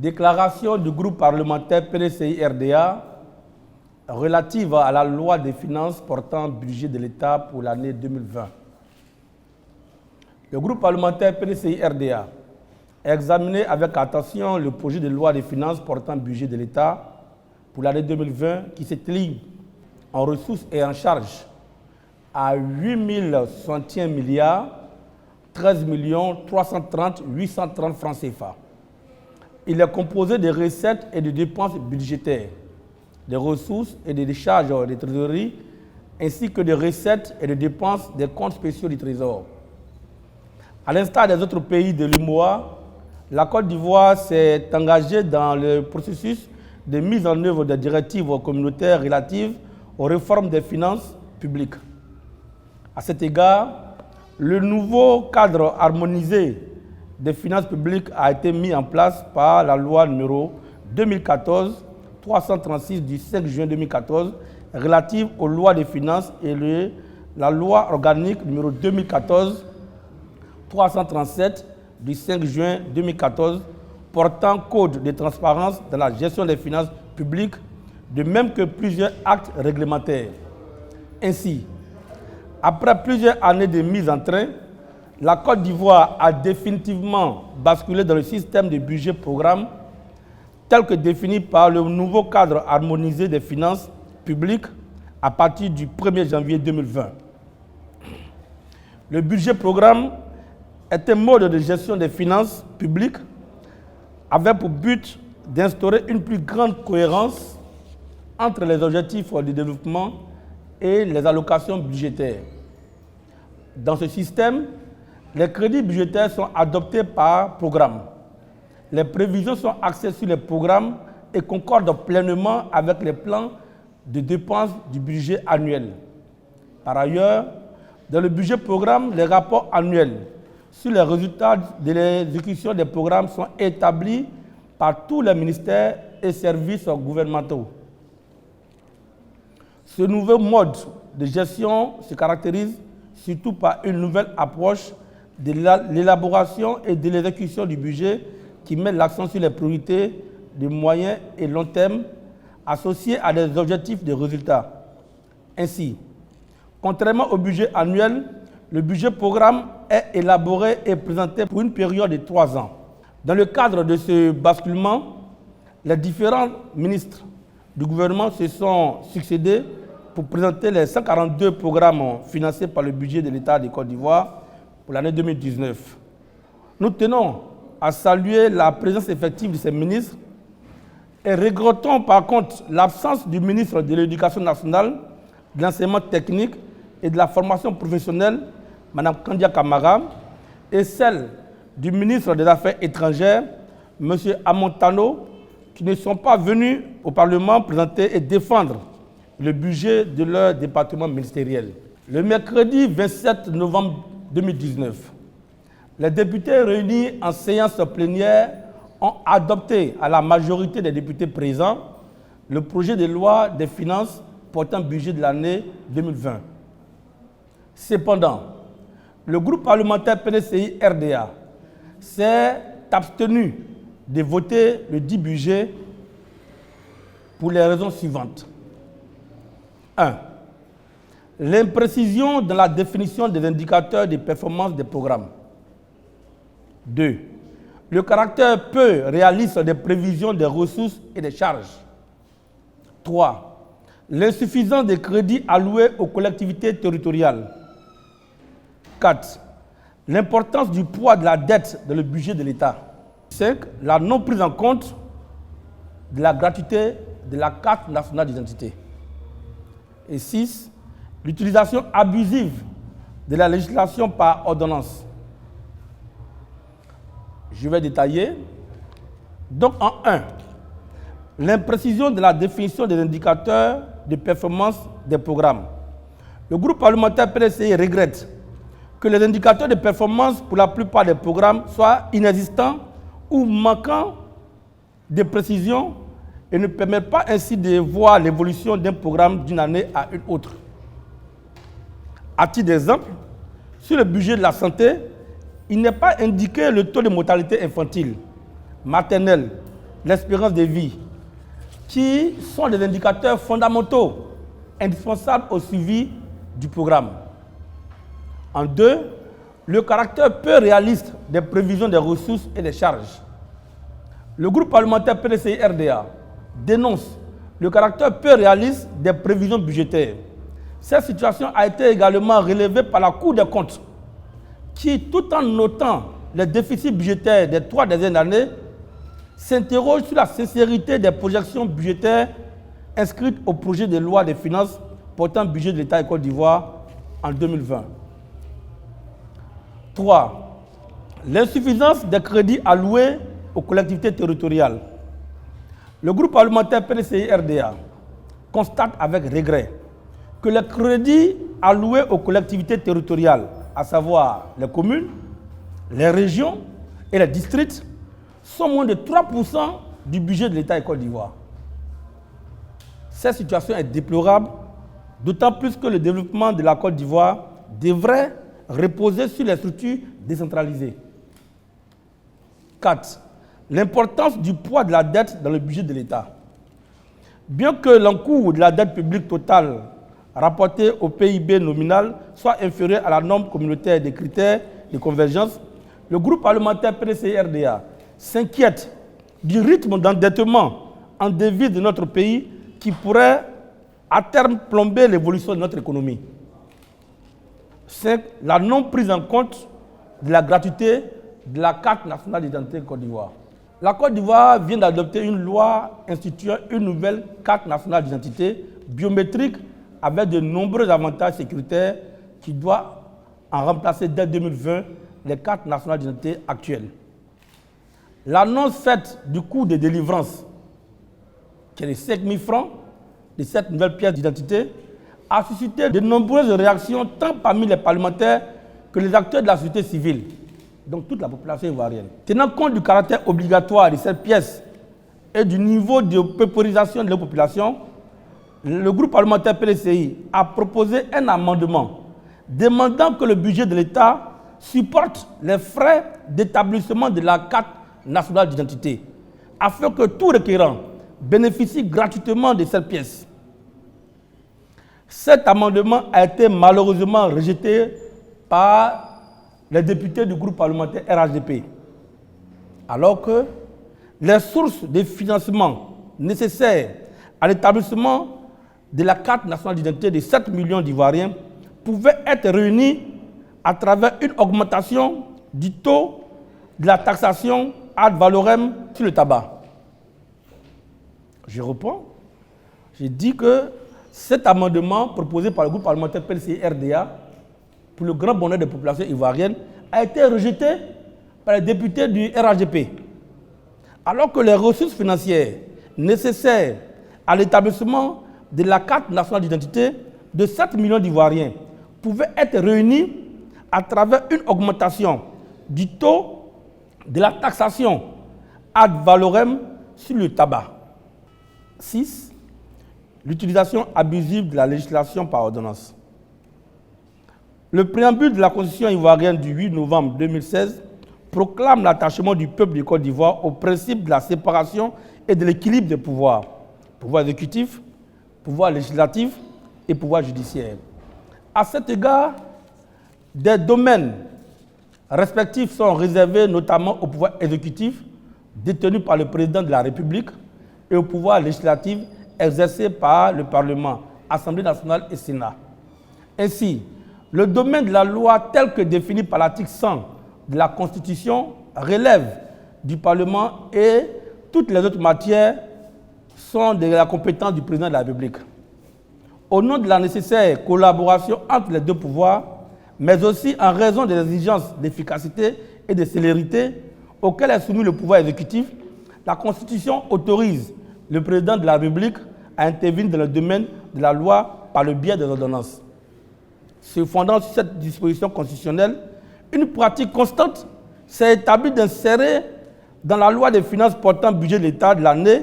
Déclaration du groupe parlementaire PDCI-RDA relative à la loi des finances portant budget de l'État pour l'année 2020. Le groupe parlementaire PDCI-RDA a examiné avec attention le projet de loi des finances portant budget de l'État pour l'année 2020 qui s'établit en ressources et en charges à 8 061 milliards 13 330 830 francs CFA. Il est composé de recettes et de dépenses budgétaires, des ressources et des décharges des trésoreries, ainsi que des recettes et des dépenses des comptes spéciaux du Trésor. À l'instar des autres pays de l'UMOA, la Côte d'Ivoire s'est engagée dans le processus de mise en œuvre des directives communautaires relatives aux réformes des finances publiques. À cet égard, le nouveau cadre harmonisé des finances publiques a été mis en place par la loi numéro 2014-336 du 5 juin 2014 relative aux lois des finances et la loi organique numéro 2014-337 du 5 juin 2014 portant code de transparence dans la gestion des finances publiques, de même que plusieurs actes réglementaires. Ainsi, après plusieurs années de mise en train, la Côte d'Ivoire a définitivement basculé dans le système de budget-programme tel que défini par le nouveau cadre harmonisé des finances publiques à partir du 1er janvier 2020. Le budget-programme est un mode de gestion des finances publiques avec pour but d'instaurer une plus grande cohérence entre les objectifs de développement et les allocations budgétaires. Dans ce système, les crédits budgétaires sont adoptés par programme. Les prévisions sont axées sur les programmes et concordent pleinement avec les plans de dépenses du budget annuel. Par ailleurs, dans le budget programme, les rapports annuels sur les résultats de l'exécution des programmes sont établis par tous les ministères et services gouvernementaux. Ce nouveau mode de gestion se caractérise surtout par une nouvelle approche de l'élaboration et de l'exécution du budget qui met l'accent sur les priorités de moyen et long terme associées à des objectifs de résultats. Ainsi, contrairement au budget annuel, le budget programme est élaboré et présenté pour une période de 3 ans. Dans le cadre de ce basculement, les différents ministres du gouvernement se sont succédés pour présenter les 142 programmes financés par le budget de l'État de Côte d'Ivoire pour l'année 2019. Nous tenons à saluer la présence effective de ces ministres et regrettons par contre l'absence du ministre de l'Éducation nationale, de l'enseignement technique et de la formation professionnelle, Mme Kandia Kamara, et celle du ministre des Affaires étrangères, M. Amontano, qui ne sont pas venus au Parlement présenter et défendre le budget de leur département ministériel. Le mercredi 27 novembre 2019, les députés réunis en séance plénière ont adopté à la majorité des députés présents le projet de loi des finances portant budget de l'année 2020. Cependant, le groupe parlementaire PDCI-RDA s'est abstenu de voter le dit budget pour les raisons suivantes. 1. L'imprécision dans la définition des indicateurs de performance des programmes. 2. Le caractère peu réaliste des prévisions des ressources et des charges. 3. L'insuffisance des crédits alloués aux collectivités territoriales. 4. L'importance du poids de la dette dans le budget de l'État. 5. La non prise en compte de la gratuité de la carte nationale d'identité. Et 6. L'utilisation abusive de la législation par ordonnance. Je vais détailler. Donc en 1, l'imprécision de la définition des indicateurs de performance des programmes. Le groupe parlementaire PDCI regrette que les indicateurs de performance pour la plupart des programmes soient inexistants ou manquant de précision et ne permettent pas ainsi de voir l'évolution d'un programme d'une année à une autre. À titre d'exemple, sur le budget de la santé, il n'est pas indiqué le taux de mortalité infantile, maternelle, l'espérance de vie, qui sont des indicateurs fondamentaux, indispensables au suivi du programme. En 2, le caractère peu réaliste des prévisions des ressources et des charges. Le groupe parlementaire PDCI-RDA dénonce le caractère peu réaliste des prévisions budgétaires. Cette situation a été également relevée par la Cour des comptes, qui, tout en notant les déficits budgétaires des 3 dernières années, s'interroge sur la sincérité des projections budgétaires inscrites au projet de loi des finances portant budget de l'État et Côte d'Ivoire en 2020. 3. L'insuffisance des crédits alloués aux collectivités territoriales. Le groupe parlementaire PDCI-RDA constate avec regret que les crédits alloués aux collectivités territoriales, à savoir les communes, les régions et les districts, sont moins de 3% du budget de l'État et Côte d'Ivoire. Cette situation est déplorable, d'autant plus que le développement de la Côte d'Ivoire devrait reposer sur les structures décentralisées. 4. L'importance du poids de la dette dans le budget de l'État. Bien que l'encours de la dette publique totale rapportée au PIB nominal soit inférieur à la norme communautaire des critères de convergence, le groupe parlementaire PDCI-RDA s'inquiète du rythme d'endettement en devise de notre pays qui pourrait à terme plomber l'évolution de notre économie. 5. La non prise en compte de la gratuité de la carte nationale d'identité Côte d'Ivoire. La Côte d'Ivoire vient d'adopter une loi instituant une nouvelle carte nationale d'identité biométrique avec de nombreux avantages sécuritaires qui doit en remplacer dès 2020 les cartes nationales d'identité actuelles. L'annonce faite du coût de délivrance, qui est de 5 000 francs, de cette nouvelle pièce d'identité, a suscité de nombreuses réactions tant parmi les parlementaires que les acteurs de la société civile, donc toute la population ivoirienne. Tenant compte du caractère obligatoire de cette pièce et du niveau de paupérisation de la population, le groupe parlementaire PDCI a proposé un amendement demandant que le budget de l'État supporte les frais d'établissement de la carte nationale d'identité, afin que tout requérant bénéficie gratuitement de cette pièce. Cet amendement a été malheureusement rejeté par les députés du groupe parlementaire RHDP, alors que les sources de financement nécessaires à l'établissement de la carte nationale d'identité de 7 millions d'Ivoiriens pouvaient être réunies à travers une augmentation du taux de la taxation ad valorem sur le tabac. Je reprends. J'ai dit que cet amendement proposé par le groupe parlementaire PDCI-RDA pour le grand bonheur des populations ivoiriennes a été rejeté par les députés du RHDP. Alors que les ressources financières nécessaires à l'établissement de la carte nationale d'identité de 7 millions d'Ivoiriens pouvaient être réunies à travers une augmentation du taux de la taxation ad valorem sur le tabac. 6. L'utilisation abusive de la législation par ordonnance. Le préambule de la Constitution ivoirienne du 8 novembre 2016 proclame l'attachement du peuple de Côte d'Ivoire au principe de la séparation et de l'équilibre des pouvoirs, pouvoir exécutif, pouvoir législatif et pouvoir judiciaire. À cet égard, des domaines respectifs sont réservés notamment au pouvoir exécutif détenu par le président de la République et au pouvoir législatif exercé par le Parlement, Assemblée nationale et Sénat. Ainsi, le domaine de la loi tel que défini par l'article 100 de la Constitution relève du Parlement et toutes les autres matières sont de la compétence du président de la République. Au nom de la nécessaire collaboration entre les deux pouvoirs, mais aussi en raison des exigences d'efficacité et de célérité auxquelles est soumis le pouvoir exécutif, la Constitution autorise le président de la République à intervenir dans le domaine de la loi par le biais des ordonnances. Se fondant sur cette disposition constitutionnelle, une pratique constante s'est établie d'insérer dans la loi des finances portant budget de l'État de l'année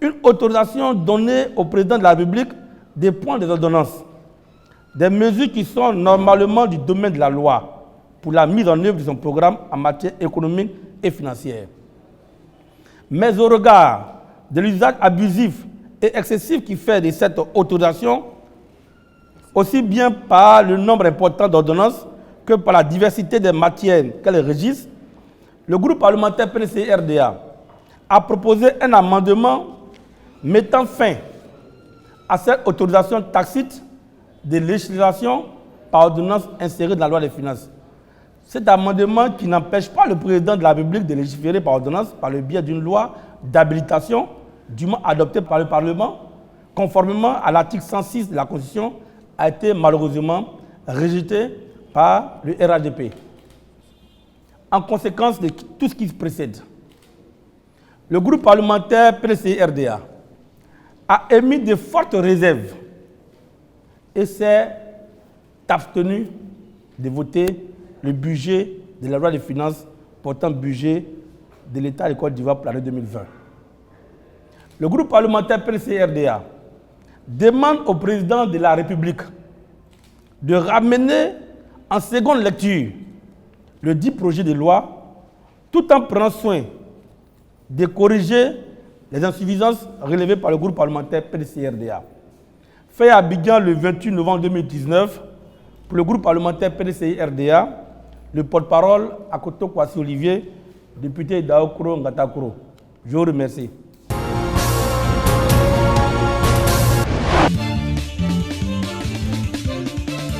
une autorisation donnée au président de la République des points des ordonnances, des mesures qui sont normalement du domaine de la loi pour la mise en œuvre de son programme en matière économique et financière. Mais au regard de l'usage abusif et excessif qui fait de cette autorisation, aussi bien par le nombre important d'ordonnances que par la diversité des matières qu'elles régissent, le groupe parlementaire PDCI-RDA a proposé un amendement mettant fin à cette autorisation tacite de législation par ordonnance insérée dans la loi des finances. Cet amendement qui n'empêche pas le président de la République de légiférer par ordonnance par le biais d'une loi d'habilitation dûment adoptée par le Parlement, conformément à l'article 106 de la Constitution, a été malheureusement rejeté par le RADP. En conséquence de tout ce qui précède, le groupe parlementaire PDCI-RDA a émis de fortes réserves et s'est abstenu de voter le budget de la loi des finances portant budget de l'État de Côte d'Ivoire pour l'année 2020. Le groupe parlementaire PDCI-RDA demande au président de la République de ramener en seconde lecture le dit projet de loi tout en prenant soin de corriger les insuffisances relevées par le groupe parlementaire PDCI-RDA. Fait à Abidjan le 28 novembre 2019, pour le groupe parlementaire PDCI-RDA, le porte-parole Akoto Kwasi Olivier, député d'Aokro Ngatakro. Je vous remercie.